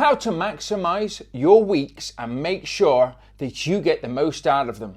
How to maximize your weeks and make sure that you get the most out of them.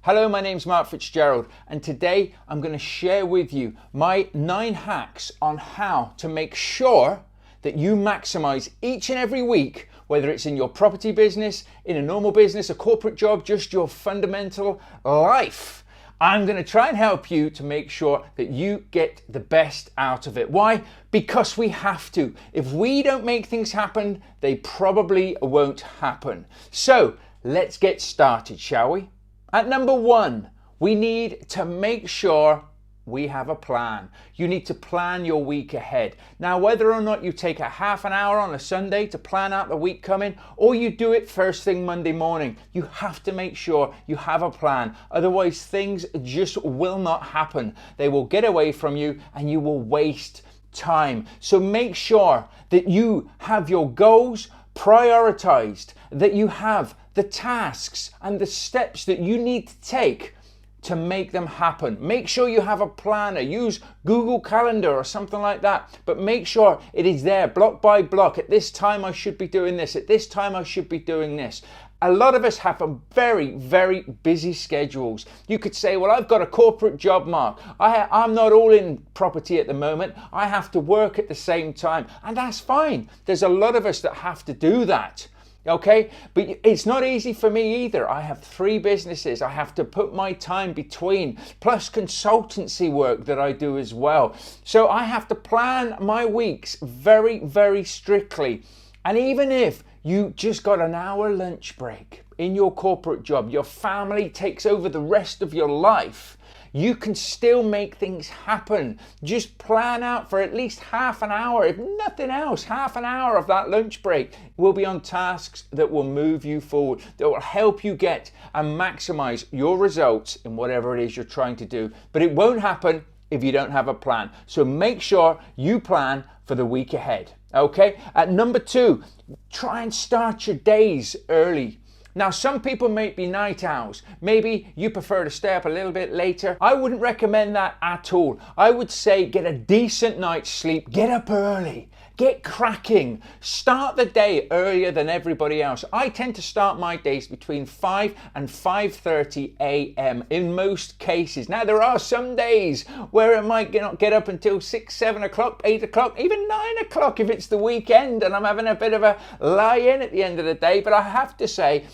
Hello, my name's Mark Fitzgerald, and today I'm going to share with you my 9 hacks on how to make sure that you maximize each and every week, whether it's in your property business, in a normal business, a corporate job, just your fundamental life. I'm going to try and help you to make sure that you get the best out of it. Why? Because we have to. If we don't make things happen, they probably won't happen. So let's get started, shall we? At number 1, we need to make sure we have a plan. You need to plan your week ahead. Now, whether or not you take a half an hour on a Sunday to plan out the week coming, or you do it first thing Monday morning, you have to make sure you have a plan. Otherwise, things just will not happen. They will get away from you and you will waste time. So make sure that you have your goals prioritized, that you have the tasks and the steps that you need to take to make them happen. Make sure you have a planner. Use Google Calendar or something like that, but make sure it is there block by block. At this time I should be doing this. At this time I should be doing this. A lot of us have a very, very busy schedules. You could say, well, I've got a corporate job, Mark. I'm not all in property at the moment. I have to work at the same time, and that's fine. There's a lot of us that have to do that. Okay, but it's not easy for me either. I have 3 businesses. I have to put my time between, plus consultancy work that I do as well. So I have to plan my weeks very, very strictly. And even if you just got an hour lunch break in your corporate job, your family takes over the rest of your life, you can still make things happen. Just plan out for at least half an hour, if nothing else, half an hour of that lunch break will be on tasks that will move you forward, that will help you get and maximize your results in whatever it is you're trying to do. But it won't happen if you don't have a plan. So make sure you plan for the week ahead. Okay? At number 2, try and start your days early. Now, some people may be night owls. Maybe you prefer to stay up a little bit later. I wouldn't recommend that at all. I would say get a decent night's sleep, get up early, get cracking, start the day earlier than everybody else. I tend to start my days between 5 and 5:30 a.m. in most cases. Now, there are some days where it might not get up until 6, 7 o'clock, 8 o'clock, even 9 o'clock if it's the weekend and I'm having a bit of a lie-in at the end of the day. But I have to say,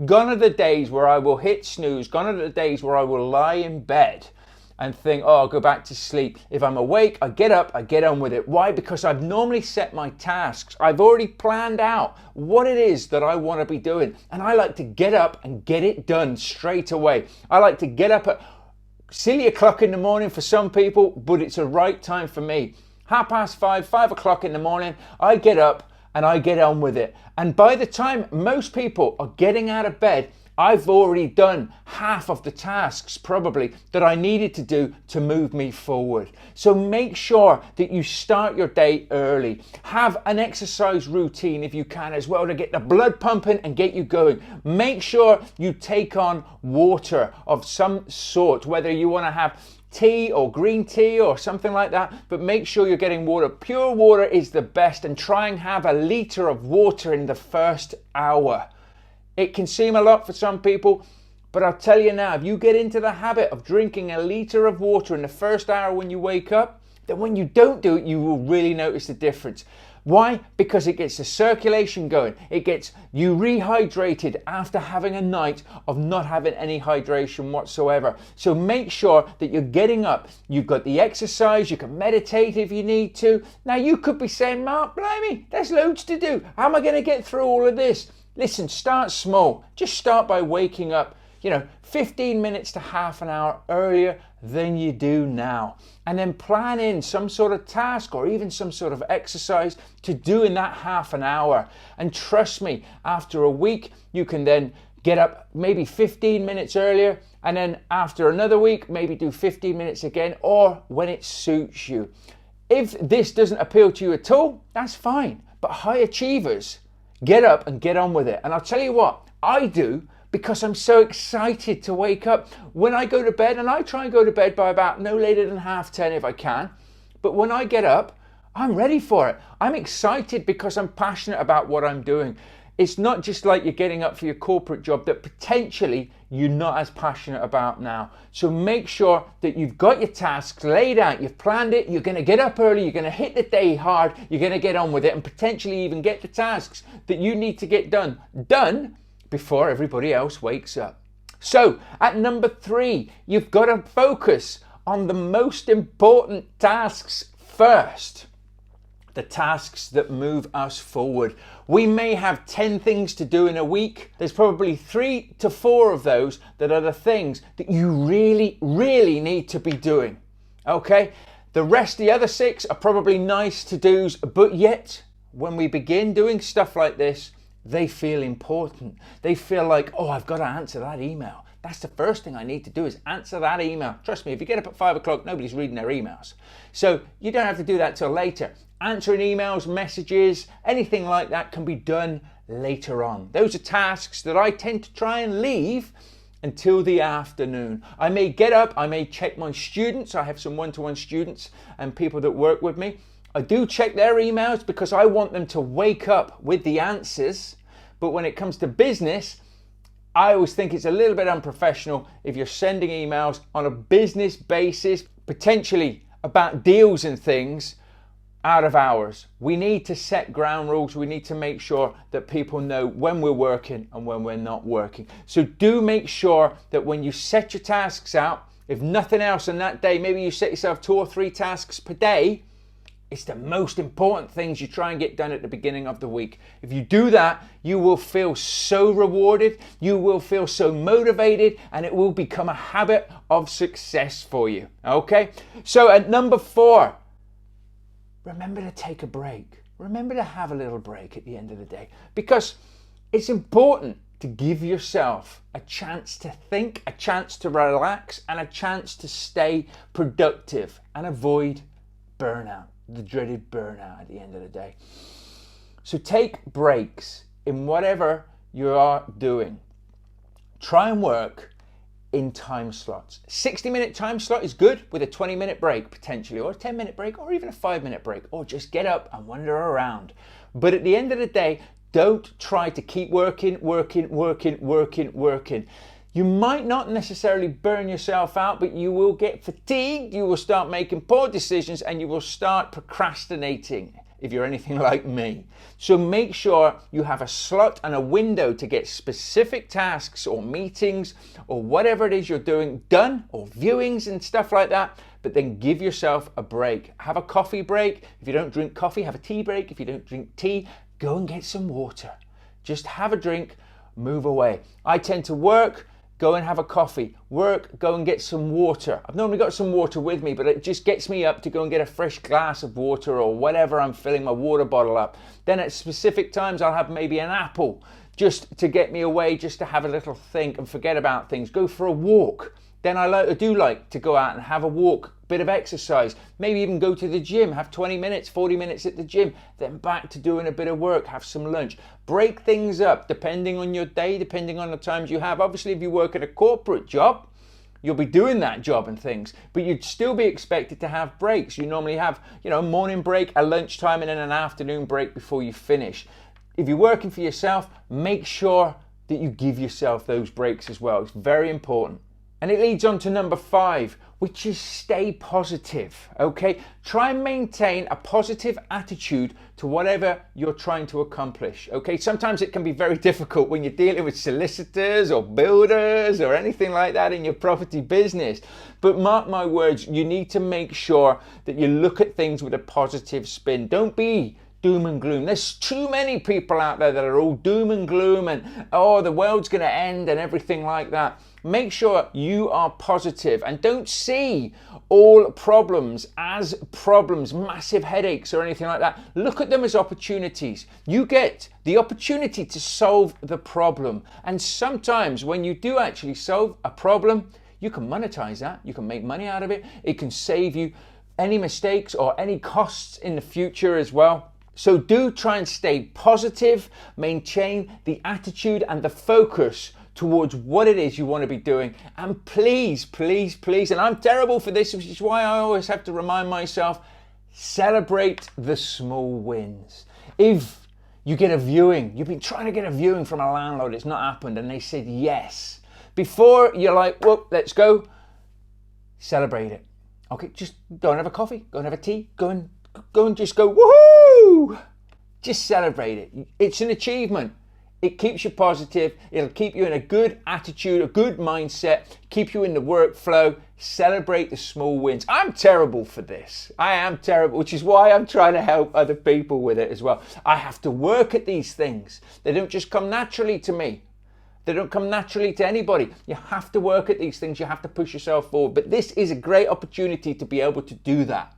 gone are the days where I will hit snooze. Gone are the days where I will lie in bed and think, oh, I'll go back to sleep. If I'm awake, I get up, I get on with it. Why? Because I've normally set my tasks. I've already planned out what it is that I want to be doing. And I like to get up and get it done straight away. I like to get up at silly o'clock in the morning for some people, but it's a right time for me. 5:30, 5 o'clock in the morning, I get up and I get on with it. And by the time most people are getting out of bed, I've already done half of the tasks probably that I needed to do to move me forward. So make sure that you start your day early. Have an exercise routine if you can as well to get the blood pumping and get you going. Make sure you take on water of some sort, whether you want to have tea or green tea or something like that, but make sure you're getting water. Pure water is the best, and try and have a litre of water in the first hour. It can seem a lot for some people, but I'll tell you now, if you get into the habit of drinking a litre of water in the first hour when you wake up, then when you don't do it, you will really notice the difference. Why? Because it gets the circulation going. It gets you rehydrated after having a night of not having any hydration whatsoever. So make sure that you're getting up. You've got the exercise. You can meditate if you need to. Now, you could be saying, Mark, blimey, there's loads to do. How am I going to get through all of this? Listen, start small. Just start by waking up, 15 minutes to half an hour earlier than you do now. And then plan in some sort of task or even some sort of exercise to do in that half an hour. And trust me, after a week, you can then get up maybe 15 minutes earlier, and then after another week, maybe do 15 minutes again, or when it suits you. If this doesn't appeal to you at all, that's fine. But high achievers get up and get on with it. And I'll tell you what, I do, because I'm so excited to wake up. When I go to bed, and I try and go to bed by about no later than 10:30 if I can, but when I get up, I'm ready for it. I'm excited because I'm passionate about what I'm doing. It's not just like you're getting up for your corporate job that potentially you're not as passionate about now. So make sure that you've got your tasks laid out, you've planned it, you're going to get up early, you're going to hit the day hard, you're going to get on with it and potentially even get the tasks that you need to get done before everybody else wakes up. So at number 3, you've got to focus on the most important tasks first. The tasks that move us forward. We may have 10 things to do in a week. There's probably 3 to 4 of those that are the things that you really, really need to be doing. Okay? The rest, the other 6 are probably nice to-dos, but yet when we begin doing stuff like this, they feel important. They feel like, oh, I've got to answer that email. That's the first thing I need to do is answer that email. Trust me, if you get up at 5 o'clock, nobody's reading their emails. So you don't have to do that till later. Answering emails, messages, anything like that can be done later on. Those are tasks that I tend to try and leave until the afternoon. I may get up, I may check my students. I have some one-to-one students and people that work with me. I do check their emails because I want them to wake up with the answers. But when it comes to business, I always think it's a little bit unprofessional if you're sending emails on a business basis, potentially about deals and things, out of hours. We need to set ground rules. We need to make sure that people know when we're working and when we're not working. So do make sure that when you set your tasks out, if nothing else on that day, maybe you set yourself 2 or 3 tasks per day, it's the most important things you try and get done at the beginning of the week. If you do that, you will feel so rewarded, you will feel so motivated, and it will become a habit of success for you. Okay? So at number 4, remember to take a break. Remember to have a little break at the end of the day, because it's important to give yourself a chance to think, a chance to relax, and a chance to stay productive and avoid burnout, the dreaded burnout at the end of the day. So take breaks in whatever you are doing. Try and work in time slots. 60-minute time slot is good with a 20-minute break potentially, or a 10-minute break, or even a 5-minute break, or just get up and wander around. But at the end of the day, don't try to keep working. You might not necessarily burn yourself out, but you will get fatigued, you will start making poor decisions, and you will start procrastinating if you're anything like me. So make sure you have a slot and a window to get specific tasks or meetings or whatever it is you're doing done, or viewings and stuff like that, but then give yourself a break. Have a coffee break. If you don't drink coffee, have a tea break. If you don't drink tea, go and get some water. Just have a drink, move away. I tend to work, go and have a coffee, work, go and get some water. I've normally got some water with me, but it just gets me up to go and get a fresh glass of water or whatever I'm filling my water bottle up. Then at specific times I'll have maybe an apple just to get me away, just to have a little think and forget about things. Go for a walk. Then I do like to go out and have a walk, bit of exercise, maybe even go to the gym, have 20 minutes, 40 minutes at the gym, then back to doing a bit of work, have some lunch. Break things up depending on your day, depending on the times you have. Obviously, if you work at a corporate job, you'll be doing that job and things, but you'd still be expected to have breaks. You normally have, a morning break, a lunchtime, and then an afternoon break before you finish. If you're working for yourself, make sure that you give yourself those breaks as well. It's very important. And it leads on to number 5, which is stay positive, okay? Try and maintain a positive attitude to whatever you're trying to accomplish, okay? Sometimes it can be very difficult when you're dealing with solicitors or builders or anything like that in your property business. But mark my words, you need to make sure that you look at things with a positive spin. Don't be doom and gloom. There's too many people out there that are all doom and gloom and, oh, the world's going to end and everything like that. Make sure you are positive and don't see all problems as problems, massive headaches or anything like that. Look at them as opportunities. You get the opportunity to solve the problem. And sometimes when you do actually solve a problem, you can monetize that. You can make money out of it. It can save you any mistakes or any costs in the future as well. So do try and stay positive, maintain the attitude and the focus towards what it is you want to be doing. And please, please, please, and I'm terrible for this, which is why I always have to remind myself, celebrate the small wins. If you get a viewing, you've been trying to get a viewing from a landlord, it's not happened, and they said yes. Before you're like, well, let's go, celebrate it. Okay, just go and have a coffee, go and have a tea, go and just go, woohoo! Just celebrate it. It's an achievement. It keeps you positive. It'll keep you in a good attitude, a good mindset, keep you in the workflow. Celebrate the small wins. I'm terrible for this. I am terrible, which is why I'm trying to help other people with it as well. I have to work at these things. They don't just come naturally to me. They don't come naturally to anybody. You have to work at these things. You have to push yourself forward. But this is a great opportunity to be able to do that.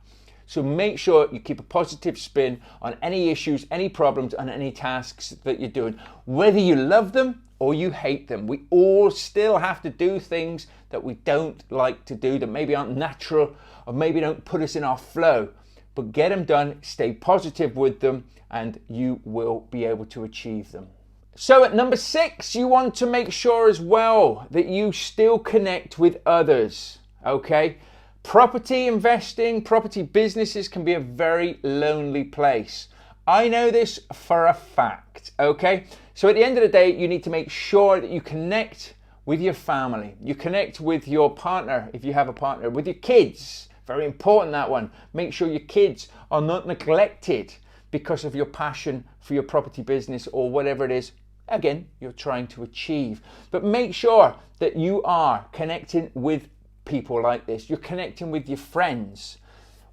So make sure you keep a positive spin on any issues, any problems, and any tasks that you're doing. Whether you love them or you hate them, we all still have to do things that we don't like to do, that maybe aren't natural or maybe don't put us in our flow. But get them done, stay positive with them, and you will be able to achieve them. So at number 6, you want to make sure as well that you still connect with others, okay? Property investing, property businesses can be a very lonely place. I know this for a fact, okay? So at the end of the day, you need to make sure that you connect with your family. You connect with your partner, if you have a partner, with your kids. Very important, that one. Make sure your kids are not neglected because of your passion for your property business or whatever it is, again, you're trying to achieve. But make sure that you are connecting with people like this. You're connecting with your friends,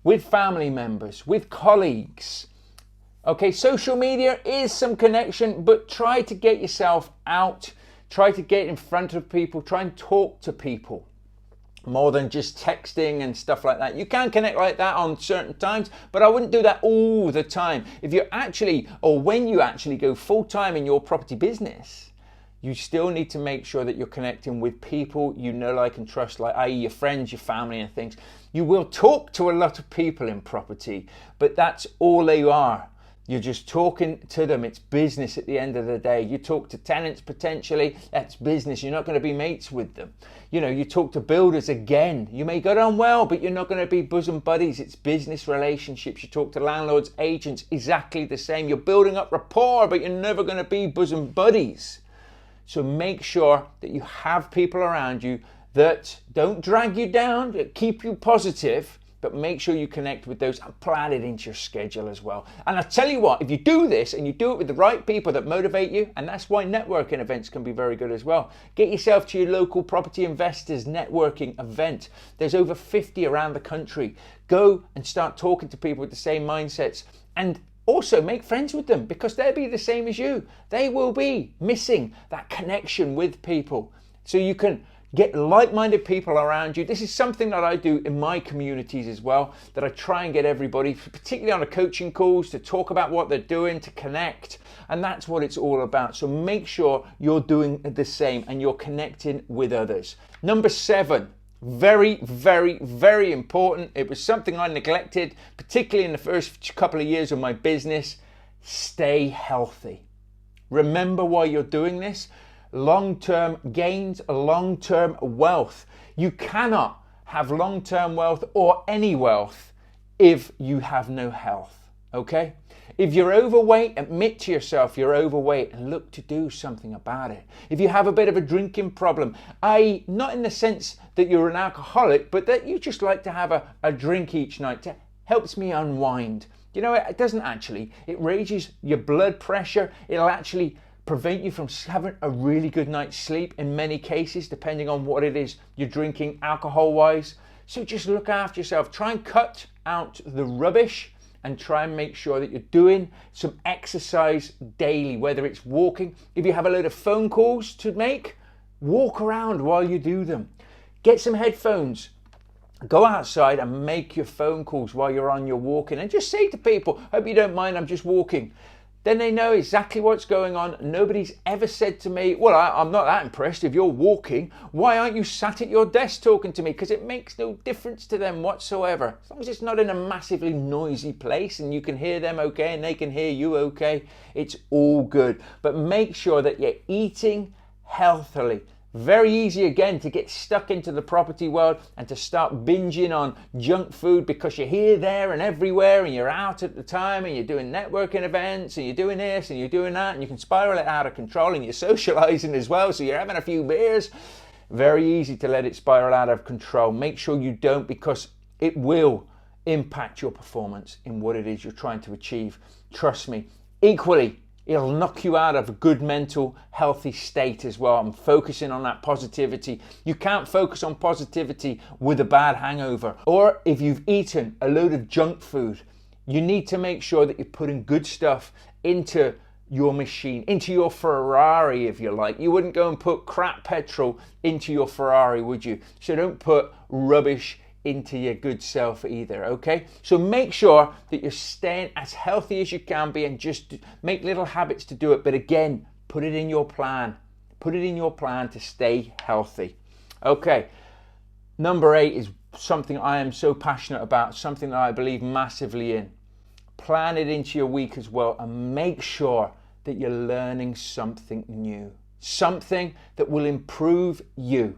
with family members, with colleagues. Okay, social media is some connection, but try to get yourself out. Try to get in front of people. Try and talk to people more than just texting and stuff like that. You can connect like that on certain times, but I wouldn't do that all the time. If you're actually, or when you actually go full-time in your property business, you still need to make sure that you're connecting with people you know, like, and trust, like, i.e. your friends, your family and things. You will talk to a lot of people in property, but that's all they are. You're just talking to them. It's business at the end of the day. You talk to tenants potentially, that's business. You're not going to be mates with them. You know, you talk to builders again. You may get on well, but you're not going to be bosom buddies. It's business relationships. You talk to landlords, agents, exactly the same. You're building up rapport, but you're never going to be bosom buddies. So make sure that you have people around you that don't drag you down, that keep you positive, but make sure you connect with those and plan it into your schedule as well. And I tell you what, if you do this and you do it with the right people that motivate you, and that's why networking events can be very good as well. Get yourself to your local property investors networking event. There's over 50 around the country. Go and start talking to people with the same mindsets, and also make friends with them, because they'll be the same as you. They will be missing that connection with people. So you can get like-minded people around you. This is something that I do in my communities as well, that I try and get everybody, particularly on the coaching calls, to talk about what they're doing, to connect. And that's what it's all about. So make sure you're doing the same and you're connecting with others. Number 7, very, very, very important. It was something I neglected, particularly in the first couple of years of my business. Stay healthy. Remember why you're doing this. Long-term gains, long-term wealth. You cannot have long-term wealth or any wealth if you have no health, okay? If you're overweight, admit to yourself you're overweight and look to do something about it. If you have a bit of a drinking problem, i.e. not in the sense that you're an alcoholic, but that you just like to have a drink each night, helps me unwind. You know, it doesn't actually. It raises your blood pressure. It'll actually prevent you from having a really good night's sleep in many cases, depending on what it is you're drinking alcohol-wise. So just look after yourself. Try and cut out the rubbish and try and make sure that you're doing some exercise daily, whether it's walking. If you have a load of phone calls to make, walk around while you do them. Get some headphones. Go outside and make your phone calls while you're on your walking, and just say to people, hope you don't mind, I'm just walking. Then they know exactly what's going on. Nobody's ever said to me, well, I'm not that impressed if you're walking. Why aren't you sat at your desk talking to me? Because it makes no difference to them whatsoever. As long as it's not in a massively noisy place and you can hear them okay and they can hear you okay, it's all good. But make sure that you're eating healthily. Very easy again to get stuck into the property world and to start binging on junk food because you're here, there and everywhere, and you're out at the time and you're doing networking events and you're doing this and you're doing that, and you can spiral it out of control, and you're socializing as well, so you're having a few beers. Very easy to let it spiral out of control. Make sure you don't, because it will impact your performance in what it is you're trying to achieve. Trust me. Equally, it'll knock you out of a good mental, healthy state as well. I'm focusing on that positivity. You can't focus on positivity with a bad hangover. Or if you've eaten a load of junk food, you need to make sure that you're putting good stuff into your machine, into your Ferrari, if you like. You wouldn't go and put crap petrol into your Ferrari, would you? So don't put rubbish into your good self either, okay? So make sure that you're staying as healthy as you can be, and just make little habits to do it. But again, put it in your plan. Put it in your plan to stay healthy. Okay, number 8 is something I am so passionate about, something that I believe massively in. Plan it into your week as well, and make sure that you're learning something new, something that will improve you.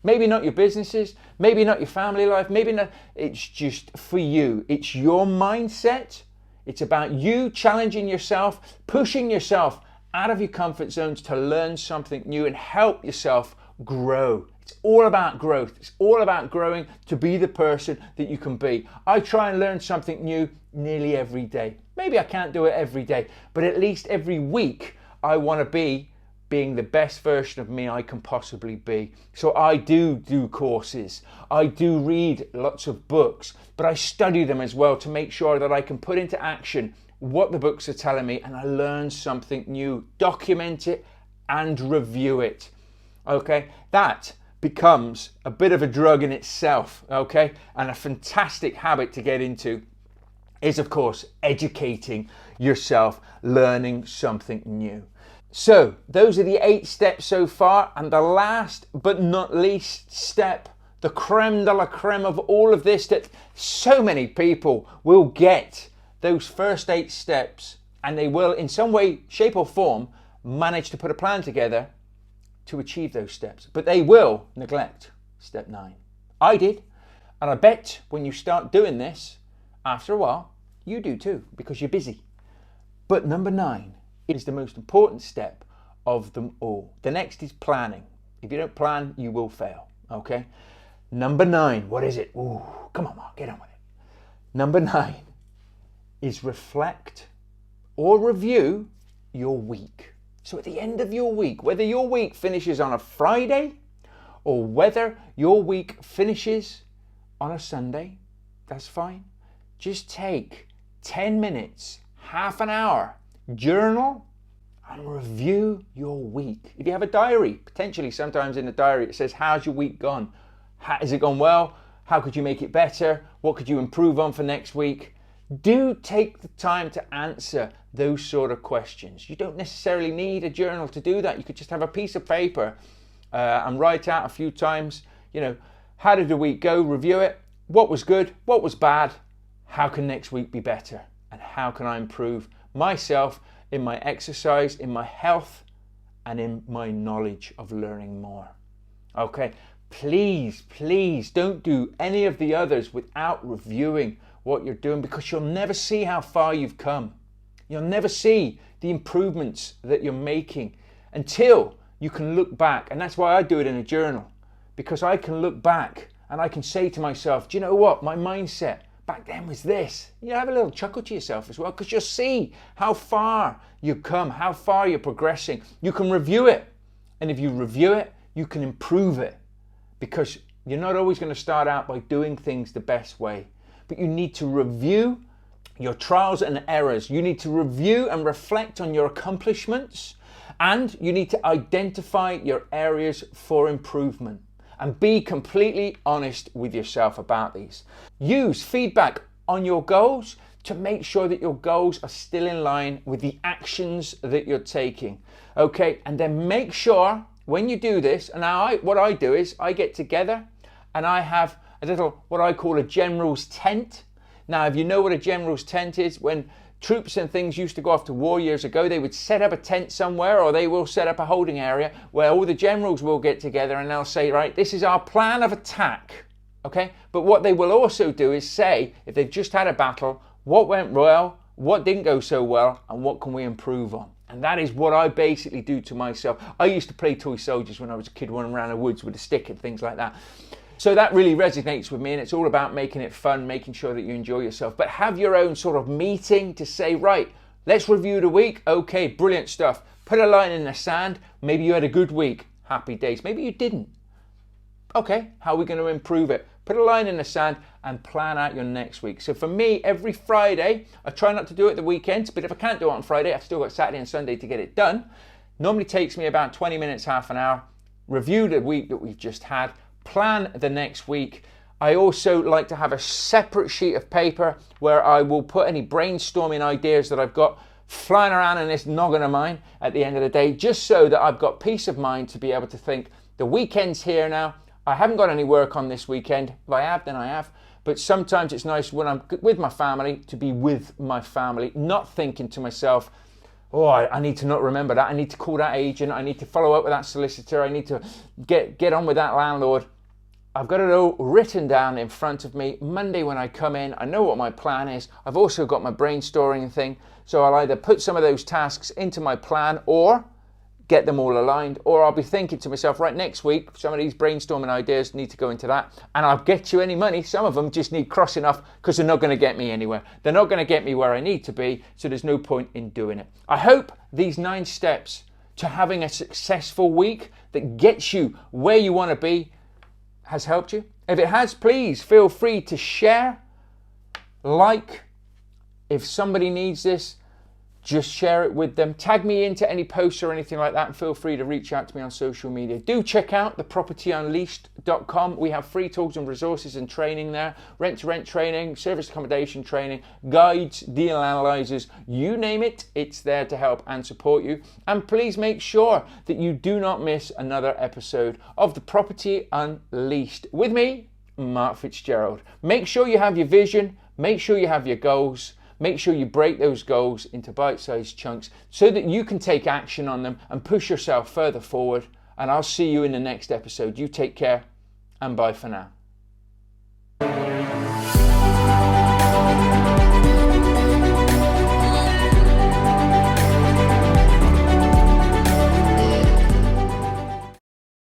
Maybe not your businesses, maybe not your family life, maybe not, it's just for you. It's your mindset. It's about you challenging yourself, pushing yourself out of your comfort zones to learn something new and help yourself grow. It's all about growth. It's all about growing to be the person that you can be. I try and learn something new nearly every day. Maybe I can't do it every day, but at least every week I want to be being the best version of me I can possibly be. So I do courses, I do read lots of books, but I study them as well to make sure that I can put into action what the books are telling me, and I learn something new, document it and review it. Okay, that becomes a bit of a drug in itself, okay, and a fantastic habit to get into is, of course, educating yourself, learning something new. So those are the 8 steps so far, and the last but not least step, the creme de la creme of all of this, that so many people will get those first 8 steps, and they will in some way, shape or form manage to put a plan together to achieve those steps, but they will neglect step 9. I did, and I bet when you start doing this, after a while, you do too, because you're busy. But number 9 is the most important step of them all. The next is planning. If you don't plan, you will fail, okay? Number 9, what is it? Ooh, come on, Mark, get on with it. Number 9 is reflect or review your week. So at the end of your week, whether your week finishes on a Friday or whether your week finishes on a Sunday, that's fine. Just take 10 minutes, half an hour, journal and review your week. If you have a diary, potentially sometimes in the diary it says, how's your week gone? Has it gone well? How could you make it better? What could you improve on for next week? Do take the time to answer those sort of questions. You don't necessarily need a journal to do that. You could just have a piece of paper and write out a few times, how did the week go? Review it. What was good? What was bad? How can next week be better? And how can I improve myself in my exercise, in my health, and in my knowledge of learning more? Okay, please don't do any of the others without reviewing what you're doing, because you'll never see how far you've come. You'll never see the improvements that you're making until you can look back. And that's why I do it in a journal, because I can look back and I can say to myself, do you know what? My mindset back then was this. You have a little chuckle to yourself as well, because you'll see how far you've come, how far you're progressing. You can review it. And if you review it, you can improve it, because you're not always going to start out by doing things the best way. But you need to review your trials and errors. You need to review and reflect on your accomplishments, and you need to identify your areas for improvement and be completely honest with yourself about these. Use feedback on your goals to make sure that your goals are still in line with the actions that you're taking. Okay, and then make sure when you do this, and now what I do is I get together and I have a little, what I call a general's tent. Now, if you know what a general's tent is, when troops and things used to go off to war years ago, they would set up a tent somewhere, or they will set up a holding area where all the generals will get together and they'll say, right, this is our plan of attack. Okay? But what they will also do is say, if they've just had a battle, what went well, what didn't go so well, and what can we improve on? And that is what I basically do to myself. I used to play toy soldiers when I was a kid, running around the woods with a stick and things like that. So that really resonates with me, and it's all about making it fun, making sure that you enjoy yourself. But have your own sort of meeting to say, right, let's review the week. Okay, brilliant stuff. Put a line in the sand. Maybe you had a good week. Happy days. Maybe you didn't. Okay, how are we going to improve it? Put a line in the sand and plan out your next week. So for me, every Friday, I try not to do it the weekends, but if I can't do it on Friday, I've still got Saturday and Sunday to get it done. Normally takes me about 20 minutes, half an hour. Review the week that we've just had, plan the next week. I also like to have a separate sheet of paper where I will put any brainstorming ideas that I've got flying around in this noggin of mine at the end of the day, just so that I've got peace of mind to be able to think, the weekend's here now. I haven't got any work on this weekend. If I have, then I have. But sometimes it's nice when I'm with my family to be with my family, not thinking to myself, oh, I need to not remember that. I need to call that agent. I need to follow up with that solicitor. I need to get on with that landlord. I've got it all written down in front of me. Monday when I come in, I know what my plan is. I've also got my brainstorming thing. So I'll either put some of those tasks into my plan or get them all aligned, or I'll be thinking to myself, right, next week, some of these brainstorming ideas need to go into that, and I'll get you any money. Some of them just need crossing off because they're not going to get me anywhere. They're not going to get me where I need to be, so there's no point in doing it. I hope these 9 steps to having a successful week that gets you where you want to be has helped you. If it has, please feel free to share, like. If somebody needs this, just share it with them. Tag me into any posts or anything like that, and feel free to reach out to me on social media. Do check out thepropertyunleashed.com. We have free tools and resources and training there. Rent-to-rent training, service accommodation training, guides, deal analyzers, you name it, it's there to help and support you. And please make sure that you do not miss another episode of The Property Unleashed with me, Mark Fitzgerald. Make sure you have your vision, make sure you have your goals. Make sure you break those goals into bite-sized chunks so that you can take action on them and push yourself further forward. And I'll see you in the next episode. You take care and bye for now.